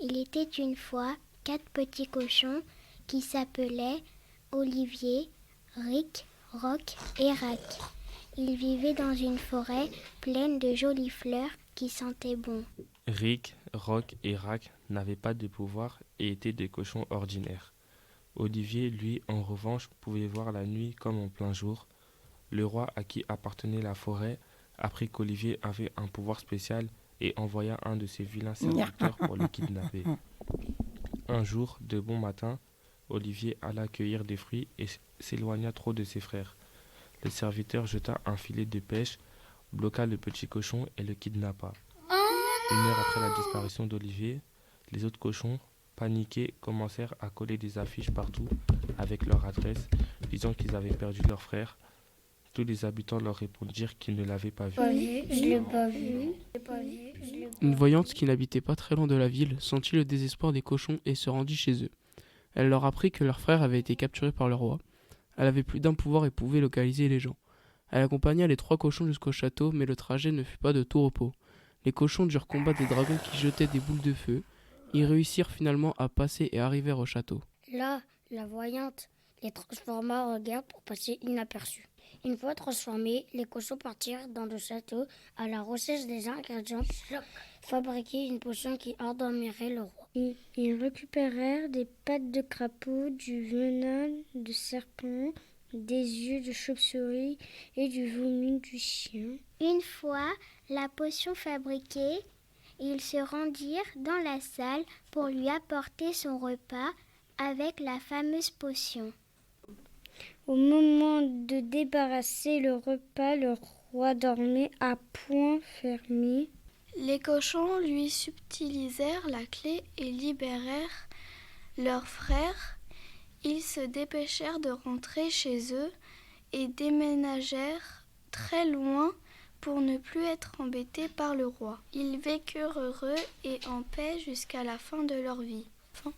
Il était une fois 4 petits cochons qui s'appelaient Olivier, Rick, Rock et Rack. Ils vivaient dans une forêt pleine de jolies fleurs qui sentaient bon. Rick, Rock et Rack n'avaient pas de pouvoir et étaient des cochons ordinaires. Olivier, lui, en revanche, pouvait voir la nuit comme en plein jour. Le roi à qui appartenait la forêt apprit qu'Olivier avait un pouvoir spécial et envoya un de ses vilains serviteurs pour le kidnapper. Un jour, de bon matin, Olivier alla cueillir des fruits et s'éloigna trop de ses frères. Le serviteur jeta un filet de pêche, bloqua le petit cochon et le kidnappa. Une heure après la disparition d'Olivier, les autres cochons, paniqués, commencèrent à coller des affiches partout avec leur adresse, disant qu'ils avaient perdu leur frère. Tous les habitants leur répondirent qu'ils ne l'avaient pas vu. Je l'ai pas vu. Une voyante qui n'habitait pas très loin de la ville sentit le désespoir des cochons et se rendit chez eux. Elle leur apprit que leur frère avait été capturé par le roi. Elle avait plus d'un pouvoir et pouvait localiser les gens. Elle accompagna les 3 cochons jusqu'au château, mais le trajet ne fut pas de tout repos. Les cochons durent combattre des dragons qui jetaient des boules de feu. Ils réussirent finalement à passer et arrivèrent au château. Là, la voyante les transforma en regard pour passer inaperçus. Une fois transformés, les cochons partirent dans le château à la recherche des ingrédients pour fabriquer une potion qui endormirait le roi. Ils récupérèrent des pattes de crapaud, du venin de serpent, des yeux de chauve-souris et du vomi du chien. Une fois la potion fabriquée, ils se rendirent dans la salle pour lui apporter son repas avec la fameuse potion. Au moment de débarrasser le repas, le roi dormait à poing fermé. Les cochons lui subtilisèrent la clé et libérèrent leur frère. Ils se dépêchèrent de rentrer chez eux et déménagèrent très loin pour ne plus être embêtés par le roi. Ils vécurent heureux et en paix jusqu'à la fin de leur vie. Fin.